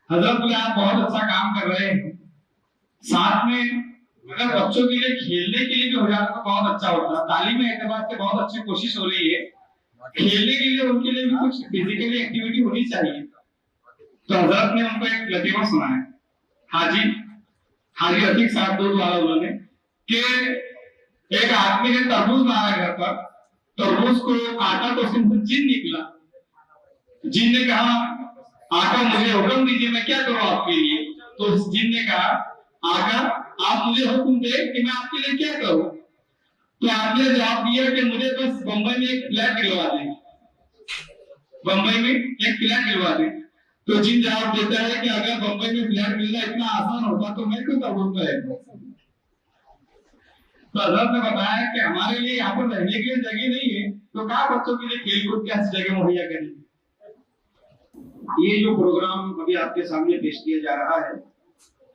हजरत भाई आप बहुत अच्छा काम कर रहे हैं। साथ में अगर बच्चों के लिए खेलने के लिए भी हो जाता तो बहुत अच्छा होता। तालीमी एतबार से बहुत अच्छी कोशिश हो रही है। खेलने के लिए उनके लिए भी कुछ फिजिकली एक्टिविटी होनी चाहिए। तो हजरत ने उनको एक लतीफा सुनाया। हाजी हाजी रफीक साहब दूध वाला उन्होंने कि एक आदमी ने तरबूज लाया घर पर, तरबूज को काटा तो उसमें जिन निकला। जिन ने कहा आका मुझे हुक्म दीजिए मैं क्या करूं आपके लिए। तो उस जिन ने कहा आका आप मुझे हुक्म दे कि मैं आपके लिए क्या करूं। तो आपने जवाब दिया कि मुझे बस बंबई में एक फ्लैट दिलवा दें, बंबई में एक फ्लैट दिलवा दें। तो जिन जवाब देता है कि अगर बंबई में फ्लैट मिलना इतना आसान होता तो मैं क्यों तरबूज लाया। तो हजरत ने बताया कि हमारे लिए यहाँ पर रहने के लिए जगह नहीं है, तो कहा बच्चों के लिए खेलकूद की ऐसी जगह मुहैया करेंगे। ये जो प्रोग्राम अभी आपके सामने पेश किया जा रहा है,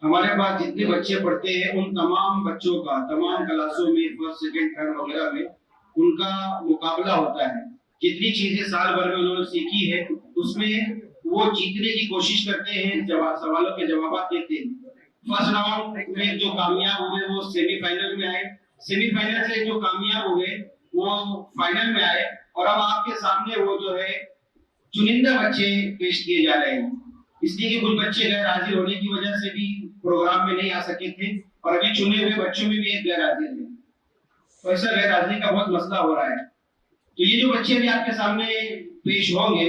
हमारे पास जितने बच्चे पढ़ते हैं उन तमाम बच्चों का तमाम क्लासों में फर्स्ट सेकंड थर्ड वगैरह में उनका मुकाबला होता है। जितनी चीजें साल भर में उन्होंने सीखी है उसमें वो जीतने की कोशिश करते हैं, सवालों के जवाब देते हैं। फर्स्ट राउंड में जो कामयाब हुए वो सेमीफाइनल में आए, सेमीफाइनल से जो कामयाब हुए वो फाइनल में आए, और अब आपके सामने वो जो है चुनिंदा बच्चे पेश किए जा रहे हैं। इसलिए कि कुछ बच्चे गैर हाजिर होने की वजह से भी प्रोग्राम में नहीं आ सके थे, और अभी चुने हुए बच्चों में भी एक गैर हाजिर है। तो ऐसा गैर हाजिरी का बहुत मसला हो रहा है। तो ये जो बच्चे अभी आपके सामने पेश होंगे,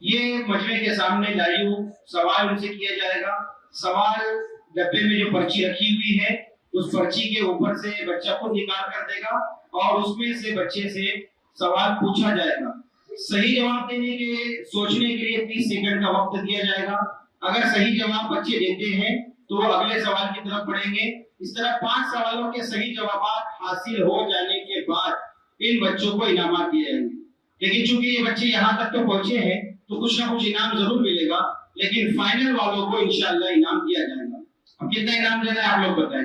ये मजमे के सामने लाइव सवाल उनसे किया जाएगा। सवाल डब्बे में जो पर्ची रखी हुई है उस पर्ची के ऊपर से बच्चा खुद निकाल कर देगा, और उसमें से बच्चे से सवाल पूछा जाएगा। सही जवाब देने के सोचने के लिए 30 सेकंड का वक्त दिया जाएगा। अगर सही जवाब बच्चे देते हैं तो वो अगले सवाल की तरफ बढ़ेंगे। इस तरह 5 सवालों के सही जवाब हासिल हो जाने के बाद इन बच्चों को इनामात दिए जाएंगे। लेकिन चूंकि ये बच्चे यहाँ तक तो पहुंचे हैं तो कुछ ना कुछ इनाम जरूर मिलेगा, लेकिन फाइनल वालों को इंशाल्लाह इनाम दिया जाएगा। अब कितना इनाम देना है आप लोग बताएं।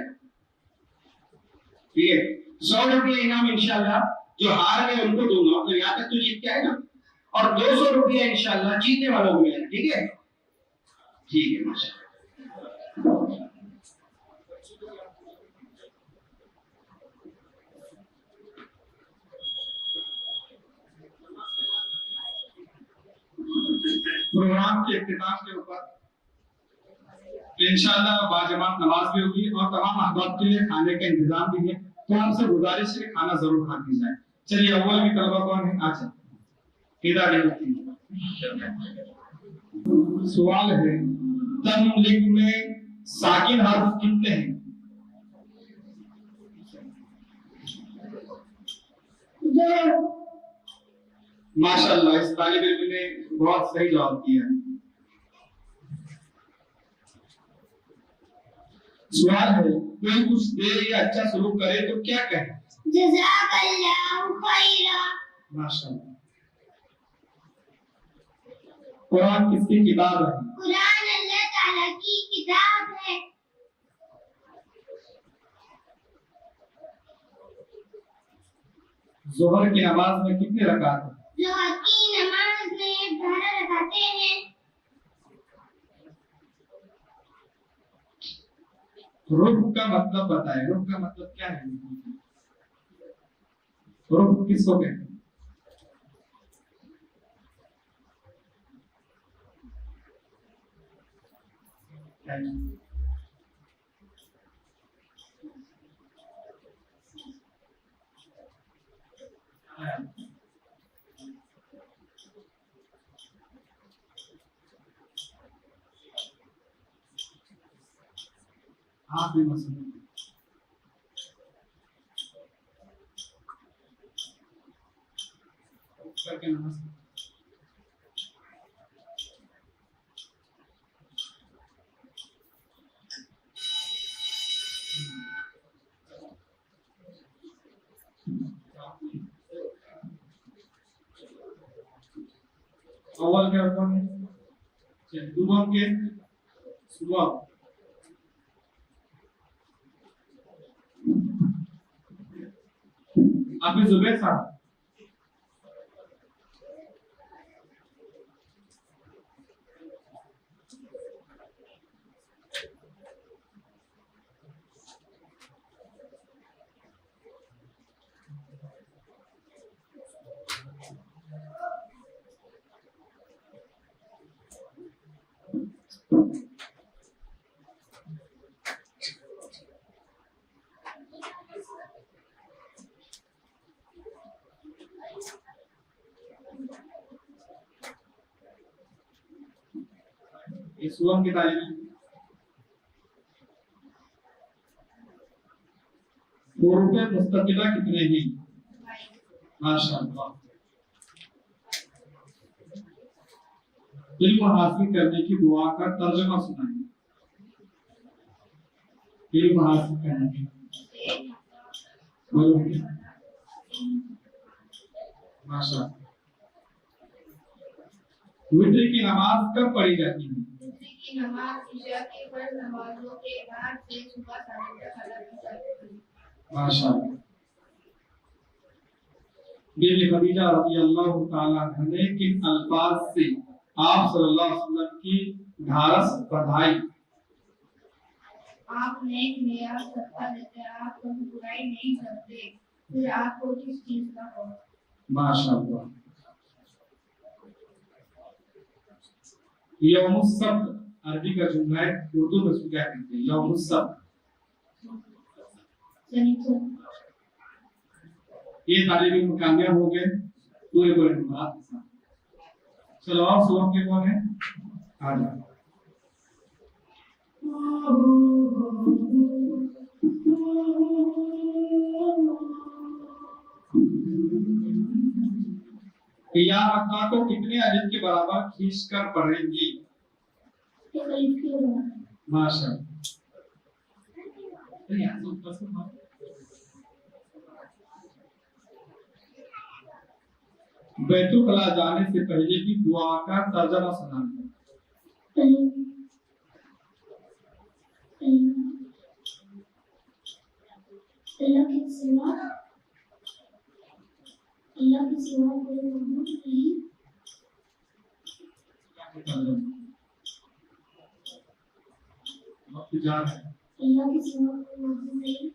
ठीक है, 100 रुपये इनाम इंशाल्लाह जो हार गए उनको दूंगा, तो यहाँ तक तो जीत के आएगा, और 200 रुपया इंशाल्लाह जीतने वालों को मिलेगा। ठीक है, ठीक है माशाल्लाह। प्रोग्राम के इख्तिताम के ऊपर इंशाल्लाह बाजमात नमाज भी होगी और तमाम अहबाब के लिए खाने का इंतजाम भी है। तो आपसे गुजारिश है खाना जरूर खा के जाए। चलिए अव्वल की तलबा कौन है? अच्छा सवाल है तमलीक में साकिन हर्फ कितने हैं? माशाल्लाह इस तालिब इल्म ने बहुत सही जवाब दिया है। सवाल है कोई कुछ दे या अच्छा सलूक करे तो क्या कहे? जज़ाकल्लाहु खैरा। माशाल्लाह। कुरान किसकी किताब है? कुरान अल्लाह ताला की किताब है। जोहर की नमाज में कितने रकात है? जोहर की नमाज में 12 रकातें हैं। रुख का मतलब बताएं। रुख का मतलब क्या है? रुख किसको कहते हैं? आप भी मसला करके नमस्कार। अव्वल के ऊपर दुआ के सुबह आप जुबैर साहब इस सुबह की तारीख हुरूफ मुस्तकिला कितने ही? माशाअल्लाह। इल्म हासिल करने की दुआ का तर्जुमा सुनाइए। इल्म हासिल करने की माशाअल्लाह। वित्र की नमाज कब पढ़ी जाती है? वित्र की नमाज इशा के फर्ज नमाजों के बाद से सुबह 7:30 माशाअल्लाह। बीबी खदीजा रज़ियल्लाहु ताला अन्हा ने किन अल्फाज से आप सल्लल्लाहु अलैहि वसल्लम की ढारस बधाई? आप नेक नियत सत्ता देते, आप कभी बुराई नहीं करते, फिर आपको किस चीज का खौफ? माशाअल्लाह। यौमुस सब्त अरबी का जुमला है, उर्दू में उसको क्या कहते हैं? यौमुस सब्त। ये तालिब इल्म कामयाब हो गए पूरे पूरे नंबरात के साथ। चलो और सुबह के कौन है? आ जाओ। या मक्का को कितने अलिफ के बराबर खींचकर पढ़ेंगी? माशाअल्लाह। बैतुल खला जाने से पहले की दुआ का तर्जुमा सुनाइए। अल्लाह के सिवा कोई माबूद नहीं। अल्लाह के सिवा कोई माबूद नहीं।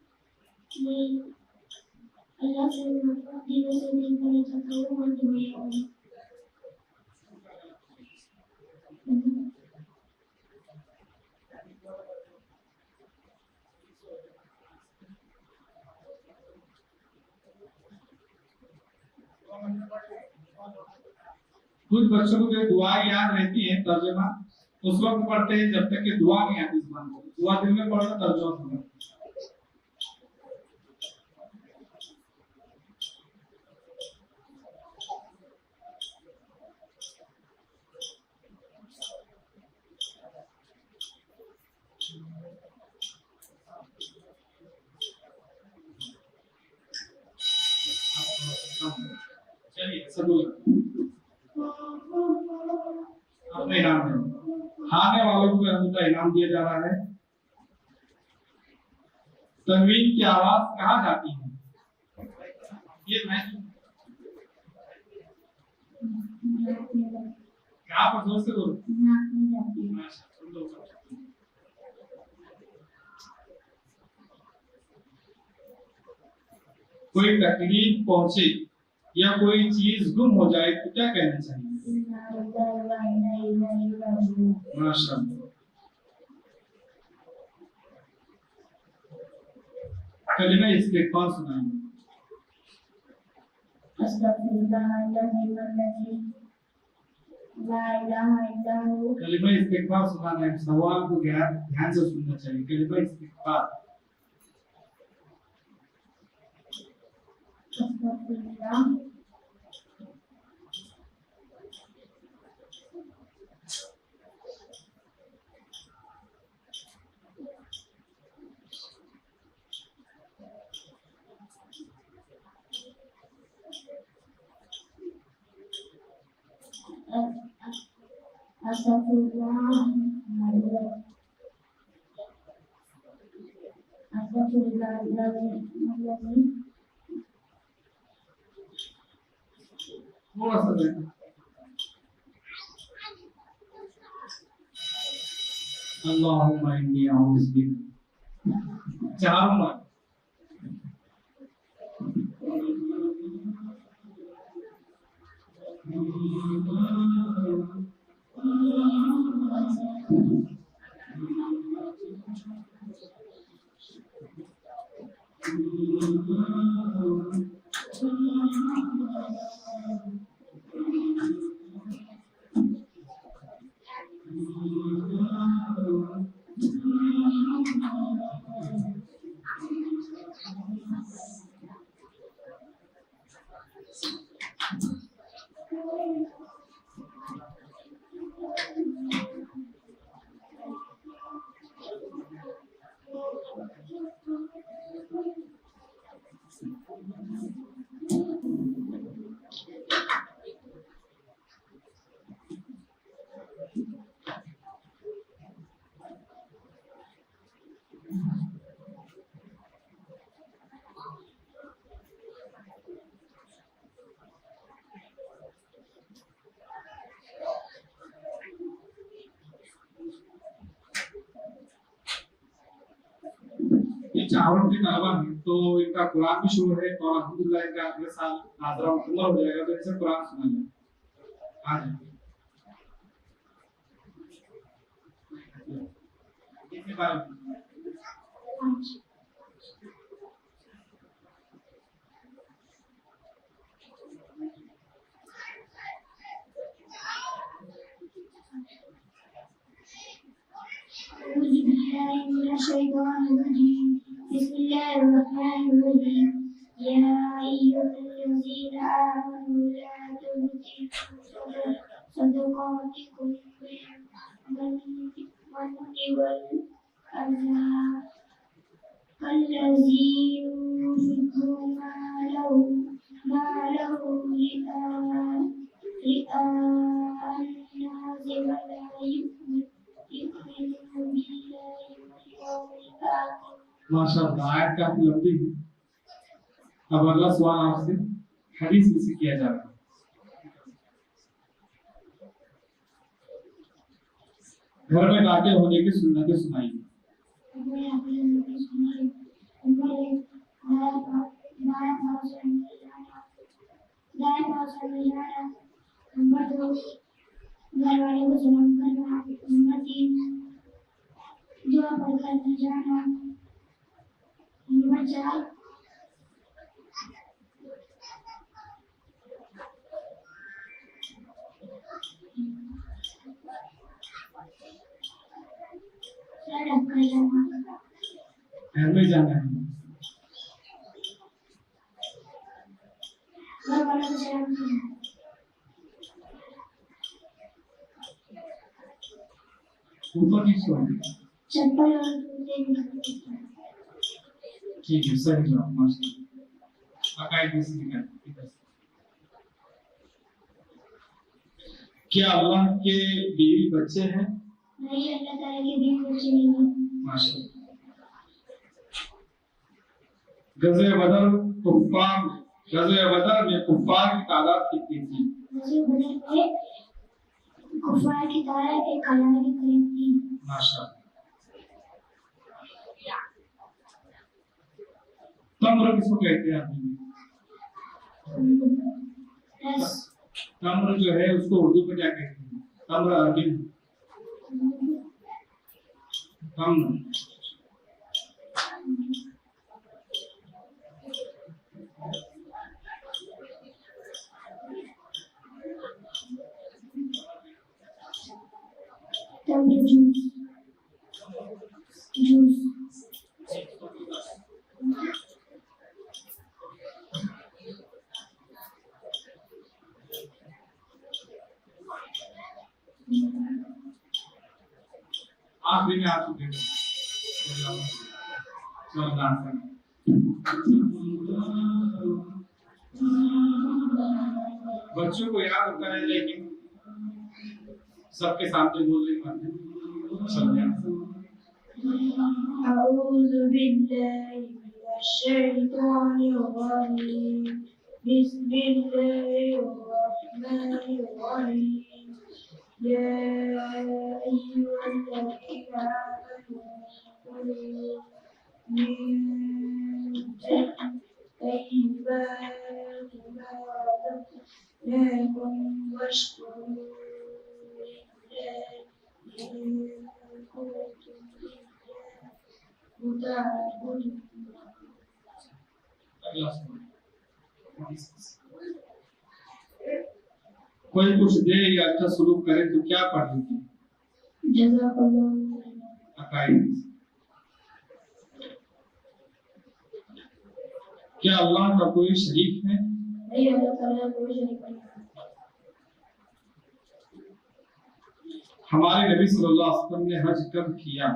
मैं अल्लाह से दिलों से नहीं करना चाहता हूँ और दुनिया में कुछ बच्चों को जो दुआ याद रहती है तर्जुमा उस वक्त पढ़ते हैं जब तक कि दुआ नहीं आती जुबान पर। दुआ दिल में पढ़ना तर्जुमा सुनना। चलिए सब अपने इनाम है। हारने वालों को का इनाम दिया जा रहा है। तनवीन की आवाज कहाँ जाती है? ये मैं क्या पर जोर से बोलो। कोई तकलीफ पहुंचे या कोई चीज गुम हो जाए तो क्या कहना चाहिए? माशाअल्लाह। कलिमा इस्तिग़फ़ार सुनाइए। कलिमा इस्तिग़फ़ार सुनाना है। सवाल को ध्यान से सुनना चाहिए। कलिमा इस्तिग़फ़ार। थोड़ा सा देखो। अल्लाहुम्मा इन्नी अऊज़ु बिक। चारों बार ये चावल के तलबा है तो इनका कुरान भी शुरू है और अल्हम्दुलिल्लाह इनका अगले साल नाज़रा मुकम्मल हो जाएगा तो इनसे कुरान सुना जाए। आज इसके बाद أعوذ بالله من الشيطان الرجيم بسم الله الرحمن الرحيم يا أيها الذين آمنوا لا تبطلوا صدقاتكم بالمن والأذى كالذي ينفق ماله رئاء الناس ولا يؤمن بالله واليوم الآخر माशाअल्लाह आयत काफी लंबी है। अब अगला सवाल आपसे हदीस में से किया जा रहा है। घर में दाखिल होने की सुन्नतें सुनाइए। हमें अपने नबी सुनाए हमारे दाएं पाँव से अंदर जाना नंबर 2 घर वाले को सलाम करना नंबर 3 दुआ पढ़कर न जाना नंबर 4 सर ढककर जाना घर में जाना है। घर वालों को सलाम करना ऊपर की सुन चप्पल और जूते नहीं ठीक है सही जवाब माशाअल्लाह। अकाई में से निकाल इधर से। क्या अल्लाह के बीवी बच्चे हैं? नहीं अल्लाह ताला के बीवी बच्चे नहीं हैं माशाअल्लाह। गज़वे बदर में कुफ्फार की तादाद कितनी थी? वैसे बदल में कुफार की तादाद एक हजार के करीब थी माशाअल्लाह। तम्र किसको कहते हैं अरबी में? 10 तम्र जो है उसको उर्दू में क्या कहते हैं? तम्र अरबी में तम्र। तम्र जूस आखिरी में आप चुके बच्चों को याद होता है लेकिन सबके सामने बोल नहीं पाते। أعوذ بالله من الشيطان الرجيم بسم الله الرحمن الرحيم يا أيها الذين آمنوا كلوا من طيبات ما رزقناكم واشكروا لله إن كنتم कोई कुछ दे या अच्छा सलूक करे तो क्या पढ़ लेते हैं? क्या अल्लाह का कोई शरीक है? नहीं अल्लाह ताला कोई शरीक नहीं। हमारे नबी सल्लल्लाहु अलैहि वसल्लम ने हज कब किया?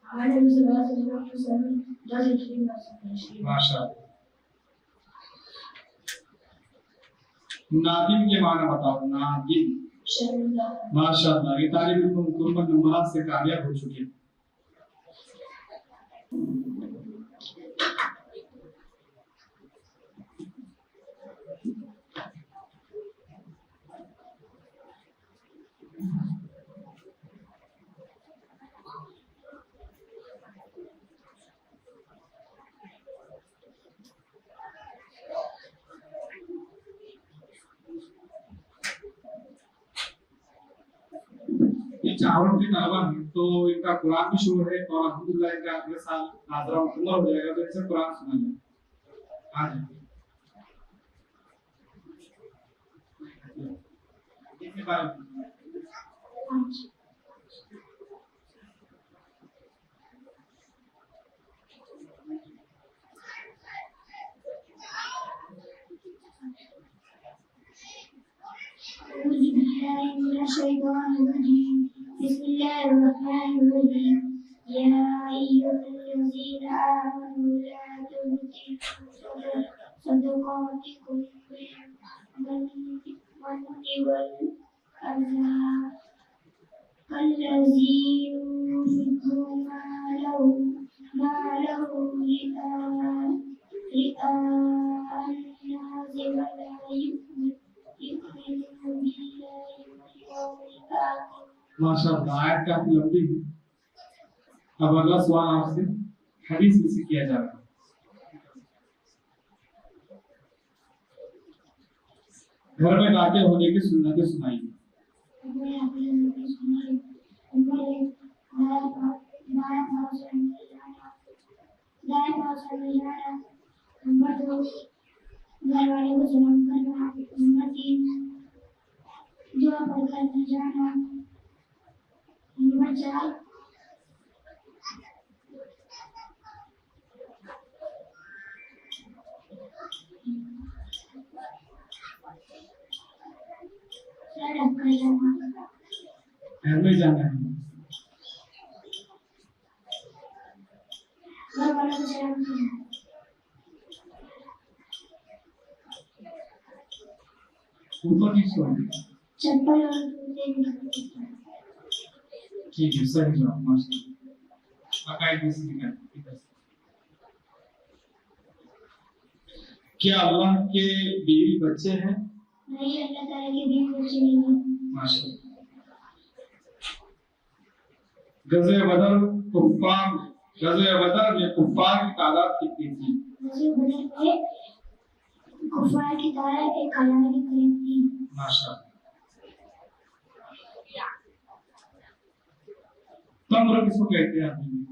हमारे नबी सल्लल्लाहु अलैहि वसल्लम 10 हिजरी में माशाअल्लाह। नादिम के माना बताओ। नादिम माशाअल्लाह। ये तालिब इल्म मुकम्मल नंबरात से कामयाब हो चुके हैं। चावल की तलवा है तो इनका कुरान भी शुरू है और अल्हम्दुलिल्लाह इनका अगले साल नाजरा मुकम्मल हो जाएगा तो इनसे कुरान सुना जाए। हाँ जी इसके बारे में आज बिस्मिल्लाहिर्रहमानिर्रहीम या अय्युहल्लज़ीना आमनू ला तुबतिलू सदक़ातिकुम बिल-मन्नि वल-अज़ा कल्लज़ी यunfiqu मालहु रिआ अन्नास वला यु'मिनु बिल्लाहि वल यawmil आखिर। माशाअल्लाह आयत काफी लंबी है। अब अगला सवाल आपसे हदीस में से किया जा रहा है। घर में दाखिल होने की सुन्नतें सुनाइए। नंबर 2 घर वाले को सलाम करना। नंबर 3 दुआ पढ़कर न जाना। नंबर 4 सर ढककर जाना। घर में जाना है। घर वालों को सलाम करना। ऊपर की सुन चप्पल और जूते नहीं। ठीक है सही जवाब माशाअल्लाह। अकायद में से निकाल इधर से। क्या अल्लाह के बीवी बच्चे हैं? नहीं, अल्लाह ताला के बीवी बच्चे नहीं हैं। माशाअल्लाह। गज़वे बदर में कुफ्फार की तादाद कितनी थी? गज़वे बदर में कुफ्फार की तादाद 1000 के करीब थी। माशाअल्लाह। तम्र किसको कहते हैं अरबी में?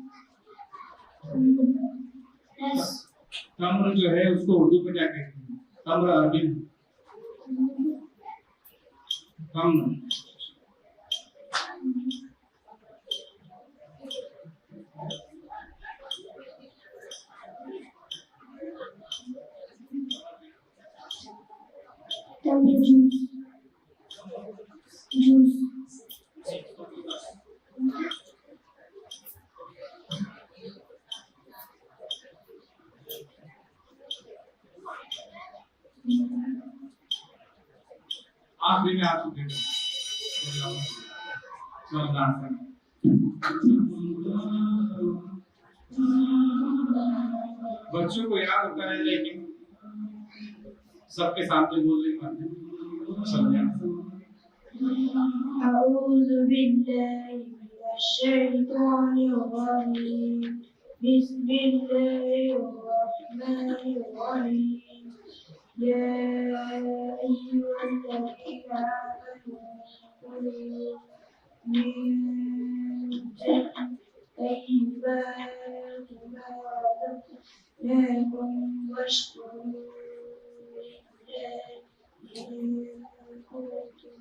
तम्र जो है उसको उर्दू में क्या कहते हैं? तम्र अरबी में तम्र। तम्र जूस आखिरी में आप चुके बच्चों को याद होता है लेकिन सबके सामने बोल नहीं पाते। أعوذ بالله من الشيطان الرجيم بسم الله الرحمن الرحيم يا أيها الذين آمنوا كلوا من طيبات ما رزقناكم واشكروا لله إن كنتم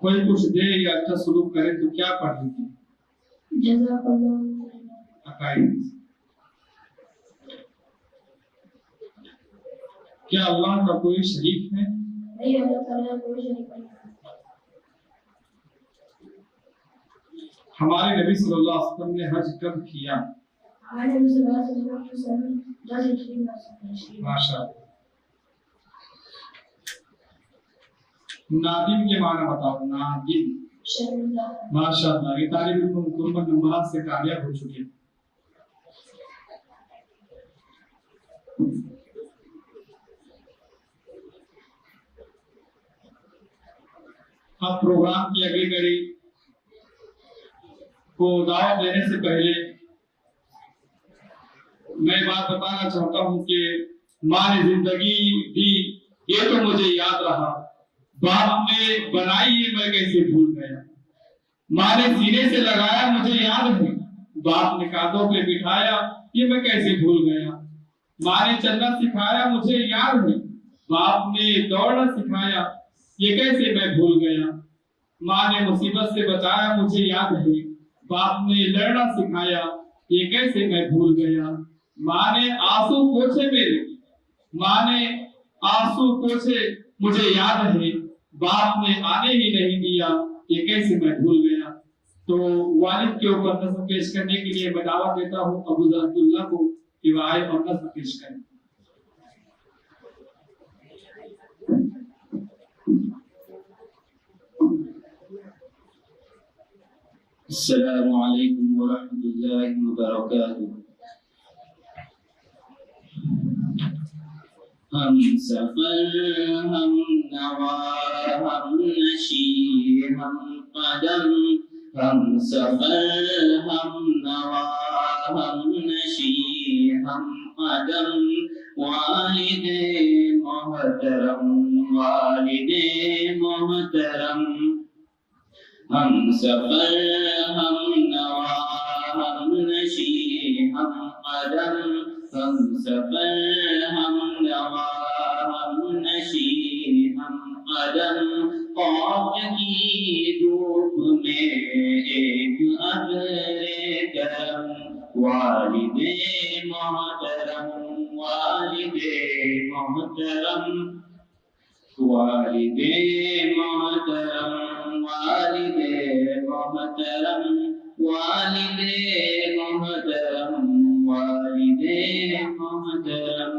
कोई कुछ दे या अच्छा सलूक करे तो क्या पढ़ लेते हैं? क्या अल्लाह का कोई शरीक है? नहीं, अल्लाह ताला कोई शरीक नहीं। हमारे नबी सल्लल्लाहु अलैहि वसल्लम ने हज कब किया? हमारे नबी सल्लल्लाहु अलैहि वसल्लम 10 हिजरी में। माशाअल्लाह। नादिम के माना बताओ। नादिम माशाअल्लाह। ये तालिब इल्म मुकम्मल नंबरात से कामयाब हो चुके हैं। अब प्रोग्राम की अगली कड़ी को दावत देने से पहले मैं बात बताना चाहता हूँ कि माँ ने जिंदगी दी ये तो मुझे याद रहा, बाप ने बनाई ये मैं कैसे भूल गया। माँ ने सीने से लगाया मुझे याद है, बाप ने कांधों पे बिठाया ये मैं कैसे भूल गया। माँ ने चलना सिखाया मुझे याद है, बाप ने दौड़ना सिखाया ये कैसे मैं भूल गया। माँ ने मुसीबत से बचाया मुझे याद है, बाप ने लड़ना सिखाया ये कैसे मैं भूल गया। माँ ने आंसू पोंछे मेरे, माँ ने आंसू पोंछे मुझे याद है, बाप ने आने ही नहीं दिया ये कैसे मैं भूल गया। तो वालिद के ऊपर नज़्म पेश करने के लिए मैं दावा देता हूँ अबू ज़र अब्दुल्ला को कि वह आए और नज़्म पेश करें। अस्सलामु अलैकुम व रहमतुल्लाहि व बरकातुहू। हम सफर हम नवा हम नशी हम कदम, हम सफर हम नवा हम नशी हम कदम, वालिदे मोहतरम वालिदे मोहतरम। हम सफर हम नवा हम नशी हम कदम, हम सफर हम नवा हम नशी हम कदम। खौफ की धूप में एक अब्रे करम, वालिदे मोहतरम वालिदे मोहतरम, वालिदे मोहतरम वालिदे मोहतरम, वालिदे मोहतरम वालिदे मोहतरम।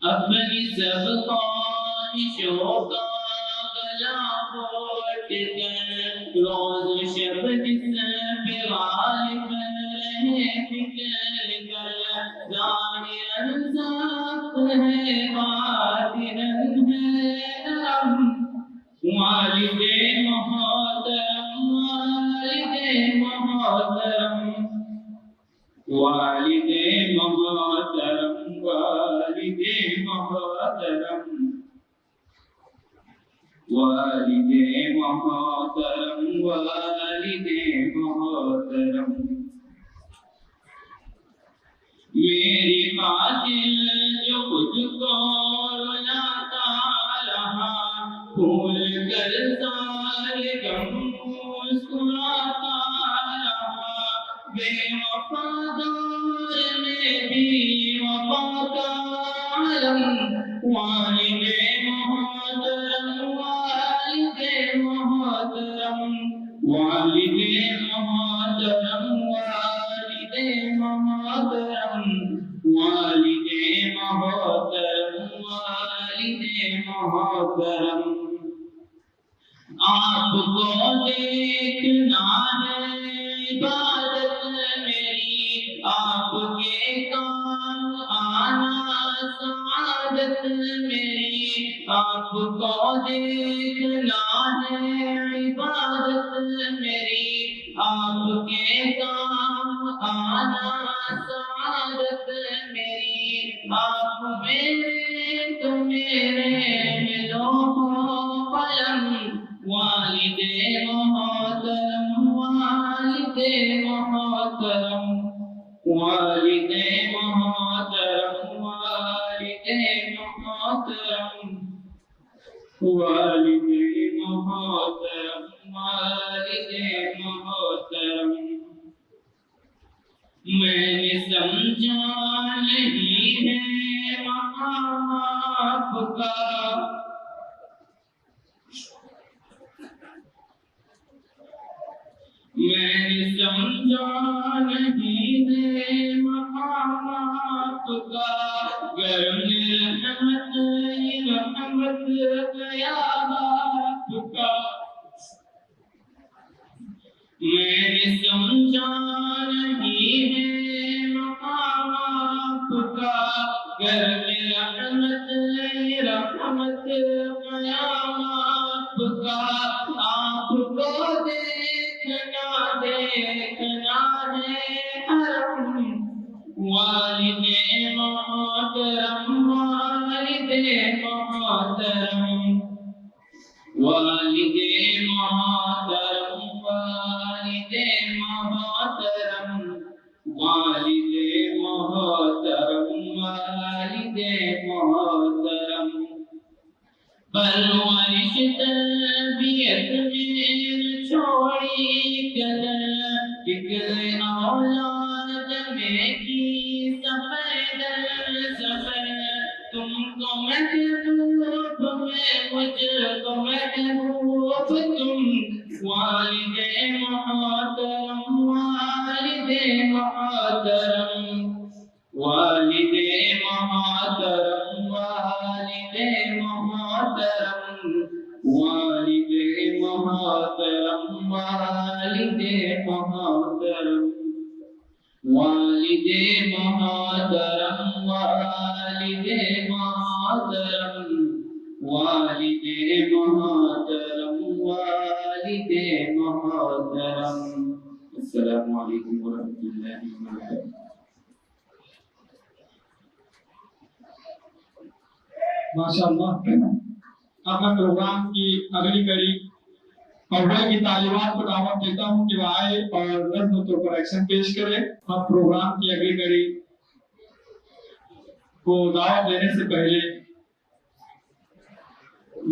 अपनी सब ख्वाहिशों का गला घोट कर रोज शब जिस पे गालिब रहे फिक्र कर, ज़ाहिरन सख्त है बातिनन है नरम, वालिदे मोहतरम वालिदे मोहतरम, वालिदे मोहतरम वालिदे मोहतरम, वालिदे मोहतरम वालिदे मोहतरम। मेरी खातिर जो खुद को रुलाता रहा, भूल कर सारे गम मुस्कुराता रहा, बेवफादार में भी वफा का आलम, वालिदे मोहतरम वालिदे मोहतरम, वालिदे मोहतरम वालिदे मोहतरम, वालिदे मोहतरम वालिदे मोहतरम। आपको देखना है इबादत मेरी, आपके काम आना सादत मेरी, आपको देखना है इबादत मेरी, आपके काम आना सादत मेरी। आप मेरे तो मेरे कलम, वालिदे मोहतरम वालिदे मोहतरम, वालिदे मोहतरम वालिदे मोहतरम, वालिदे मोहतरम वालिदे मोहतरम। मैंने समझा नहीं है मकाम आपका, मैंने समझा नहीं है मकाम आपका, गरम रहमत रहमत गया आपका। मैंने समझा नहीं है मकाम आपका, गरम रहमत रहमत गया आपका। आपको देखना देखना है हर मोहतरम वालिदे मोहतरम वालिदे मोहतरम वालिदे मोहतरम वालिदे मोहतरम वालिदे मोहतरम परवरिश तरबियत में छोड़ी कदर एक औलाद में की सफर दर सफर तुमको महबूब में मुझको महबूब तुम वालिदे मोहतरम वालिदे मोहतरम वालिदे मोहतरम वालिदे मोहतरम वालिदे मोहतरम वालिदे मोहतरम वालिदे मोहतरम वालिदे मोहतरम वालिदे मोहतरम वालिदे मोहतरम। अस्सलामु अलैकुम व रहमतुल्लाहि व बरकातुहू। माशाअल्लाह। अब मैं प्रोग्राम की अगली कड़ी पढ़ने की तालिबात को दावत देता हूँ कि वह आए और नज़्म तो करेक्शन पेश करे। अब प्रोग्राम की अगली कड़ी को दावत देने से पहले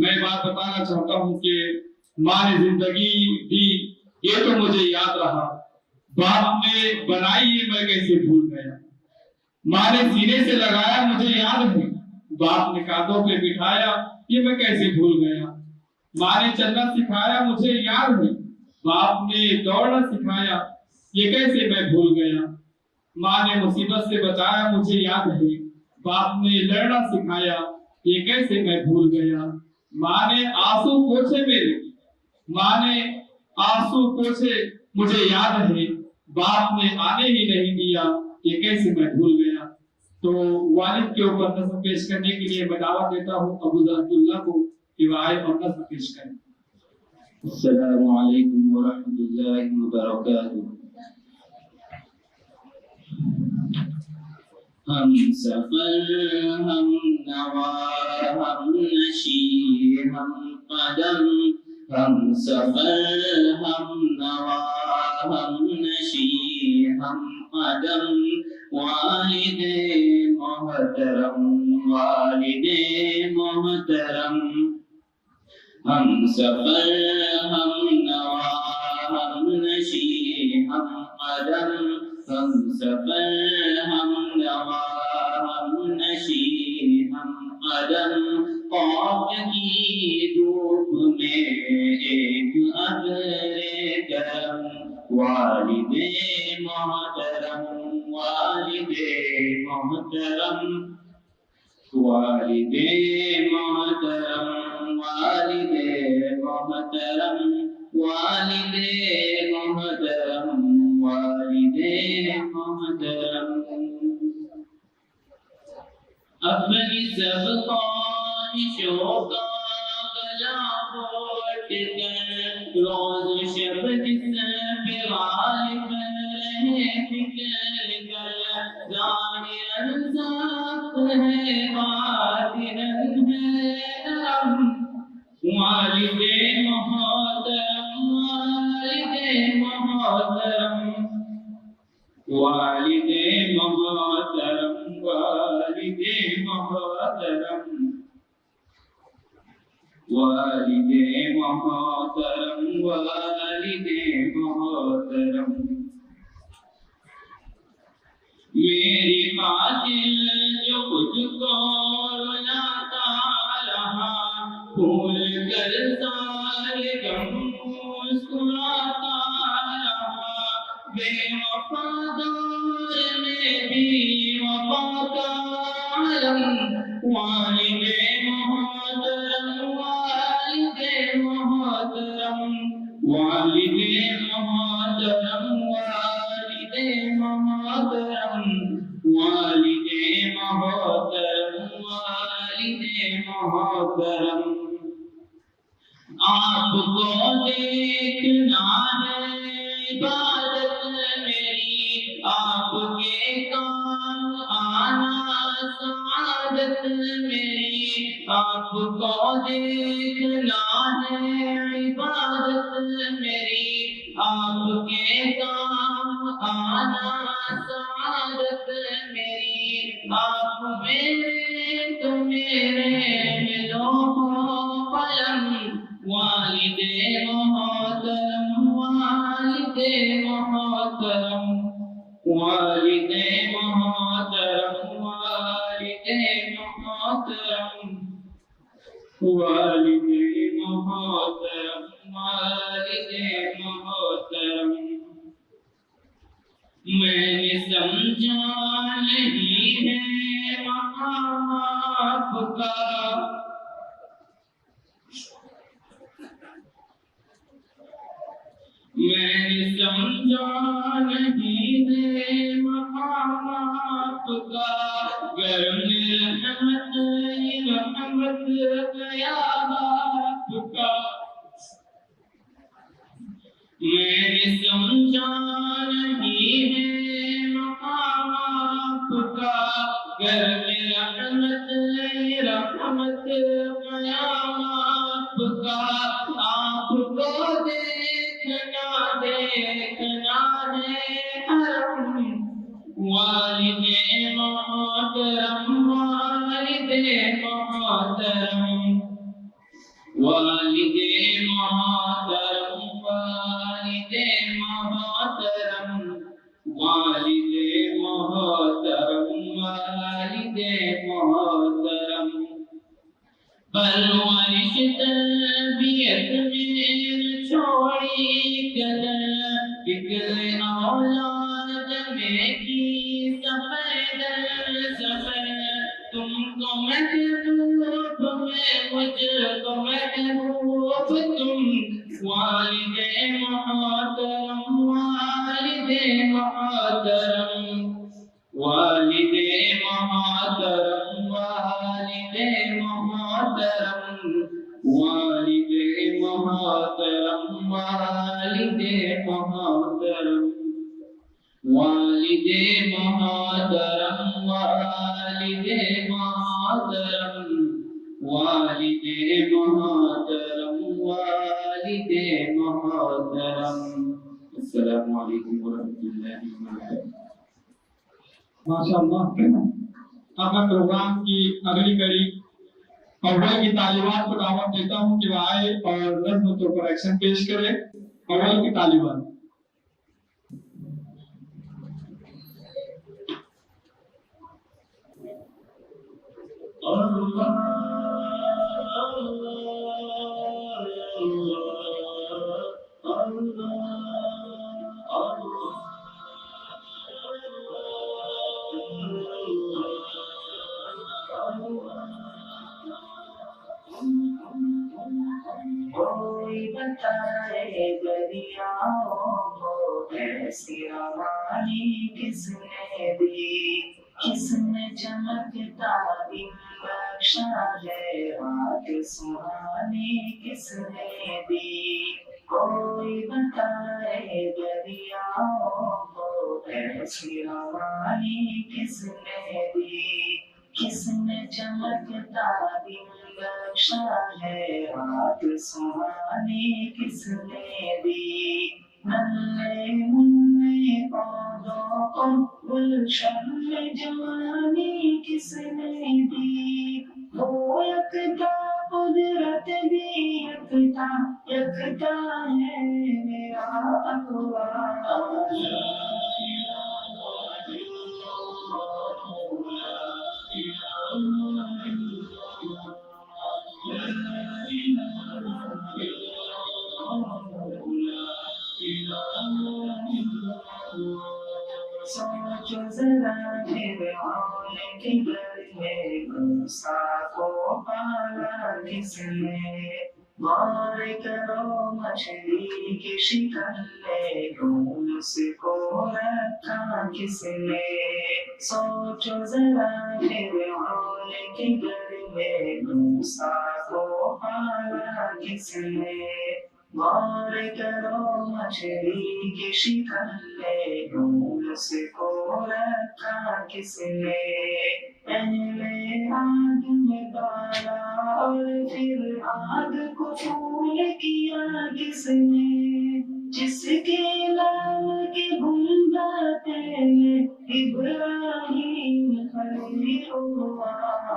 मैं बात बताना चाहता हूँ कि माँ ने जिंदगी दी ये तो मुझे याद रहा, बाप ने बनाई ये मैं कैसे भूल गया। माँ ने सीने से लगाया मुझे याद है, बाप ने कांधों पे बिठाया ये मैं कैसे भूल गया। माँ ने चलना सिखाया मुझे याद है, बाप ने दौड़ना सिखाया ये कैसे मैं भूल गया। माँ ने मुसीबत से बचाया मुझे याद है, बाप ने लड़ना सिखाया ये कैसे मैं भूल गया। माँ ने आंसू पोंछे मेरे, माँ ने आंसू पोंछे मुझे याद है, बाप ने आने ही नहीं दिया ये कैसे मैं भूल गया। तो वालिद के ऊपर नज़्म पेश करने के लिए मैं दावत देता हूँ अबू ज़रअब्दुल्लाह को कि वह आए और नज़्म पेश करें। अस्सलामु अलैकुम व रहमतुल्लाहि व बरकातुहू। हम सफर हम नवा हम नशी हम कदम हम सफर हम नवा हम नशी हम कदम वालिदे मोहतरम वालिदे मोहतरम हम सफर हम नवा हम नशी हम कदम हम सफर हम नवा हम नशी हम कदम खौफ की धूप में एक अबरे करम वालिदे मोहतरम वालिदे मोहतरम वालिदे मोहतरम वालिदे मोहतरम वालिदे मोहतरम वालिदे मोहतरम। अपनी सब ख्वाहिशों का गला घोट कर रोज शब जिस पे गालिब रहे फिक्र कर ज़ाहिरन सख्त है बातिनन है नरम वालिदे मोहतरम वालिदे मोहतरम वालिदे मोहतरम वालिदे मोहतरम वालिदे मोहतरम वालिदे मोहतरम। मेरी खातिर जो खुद को रुलाता रहा भूल कर सारे गम मुस्कुराता रहा बेवफादार में भी वफा का आलम वालिदे मोहतरम वालिदे मोहतरम वालिदे मोहतरम वालिदे मोहतरम वालिदे मोहतरम वालिदे मोहतरम। आपको देखना है इबादत मेरी आपके काम आना इबादत मेरी आपको देखना है, इबादत मेरी आपके काम आना, सआदत मेरी आप मेरे तो मेरे मिलो पलम, वालिदे मोहतरम, वालिदे मोहतरम, वालिदे मोहतरम, वालिदे मोहतरम, वालिदे मोहतरम, वालिदे मोहतरम। मैंने समझा नहीं है मकाम आपका, मैंने समझा नहीं है मकाम आपका, गरम रहमत रहमत गया आपका। मैंने समझा नहीं है मकाम आपका, गरम रहमत रहमत गया आपका। आपको देखना देखना है हरम, वालिदे मोहतरम, वालिदे मोहतरम, वालिदे मोहतरम, वालिदे मोहतरम, वालिदे मोहतरम, वालिदे मोहतरम। परवरिश तरबियत में छोड़ी कदर, फिक्र औलाद में की सफर दर सफर। तुमको महबूब में मुझको महबूब तुम, वालिदे मोहतरम, वालिदे मोहतरम, वालिदे मोहतरम, वालिदे मोहतरम, वालिदे मोहतरम, वालिदे मोहतरम, वालिदे मोहतरम, वालिदे मोहतरम, वालिदे मोहतरम, वालिदे मोहतरम। अस्सलामु अलैकुम वरहमतुल्लाहि वबरकातुहू। माशाअल्लाह। अब मैं प्रोग्राम की अगली कड़ी अव्वल की तालिबात को दावत देता हूँ कि वह आए और नज़्म तो करेक्शन पेश करे। अव्वल की तालिबात। कोई बताए दरियाओं को ऐसी रवानी किसने दी, किसने चमकता दिन बख्शा है, रात सुहानी किसने दी। कोई बताए दरियाओं को ऐसी रवानी किसने दी, किसने चमकता दिन बख्शा है, रात सुहानी किसने दी। नन्हे मुन्ने पौधों को गुलशन में जवानी किसने दी। वो यकता कुदरत भी यकता, यकता है मेरा अल्लाह। सोचो जरा फिरऔन के घर में मूसा को पाला किसने, गौर करो मछली की शिकल में यूनुस को रखा किसने। सोचो जरा फिरऔन के घर में मूसा को पाला किसने, गौर करो मछली की शिकल में यूनुस को रखा किसने। पहले और फिर आग को फूल किया किसने, जिसके नाम के गुंदाते इब्राहिम खलीलुल्लाह।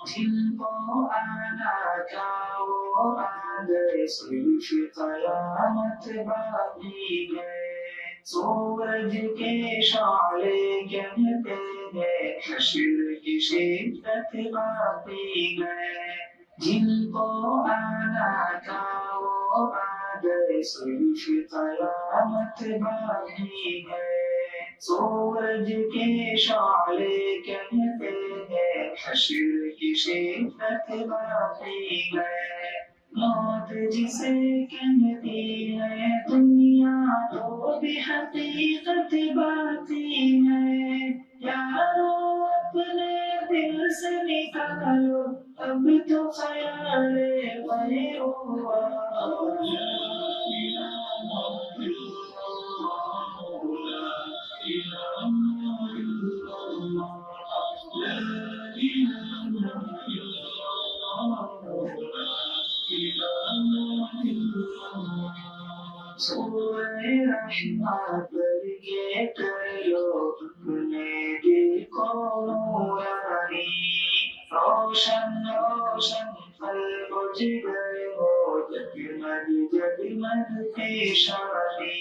जिनको आना चाहो आ गए, सिर्फ कयामत बाकी है। सूरज के शाले कहते हैं, हश्र की शिद्दत बाकी है। जिनको आना चाहो आ गए, सिर्फ कयामत बाकी है। सूरज के शाले कहते हैं, हश्र की शिद्दत बाकी है। मौत जिसे कहती है दुनिया, तो भी हकीकत बाकी है। यारो अपने दिल से निकालो, अब तो ख्याल रहमत के करो अपने दिल को नूरानी। रोशन रोशन फल जिगर हो, जगमग जगमग पेशानी।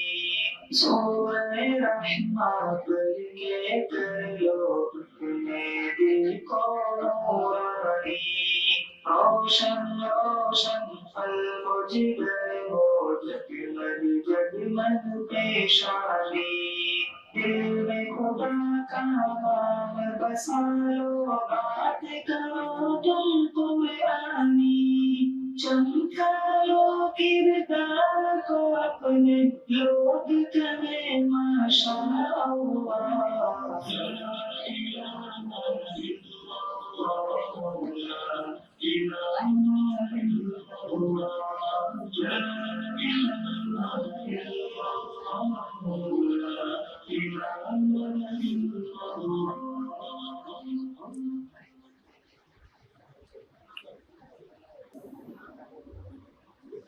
सूरह रहमत के करो अपने दिल को नूरानी। रोशन रोशन फल जिगर हो, जगमग जगमग पेशानी। दिल में खुदा का नाम बसा लो, बात करो तुम कुरानी। चमका लो किरदार को अपने, लोग कहे माशा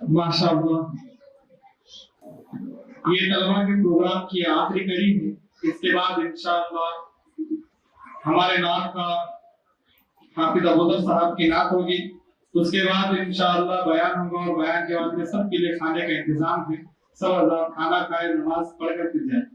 माशाअल्लाह, ये तलबा के प्रोग्राम की आखिरी कड़ी है। इसके बाद इंशाअल्लाह हमारे नात का हाफिज अबूदर साहब की नात होगी। उसके बाद इंशाअल्लाह बयान होगा और बयान के बाद में सबके लिए खाने का इंतजाम है। सब खाना खाए, नमाज पढ़कर फिर जाए।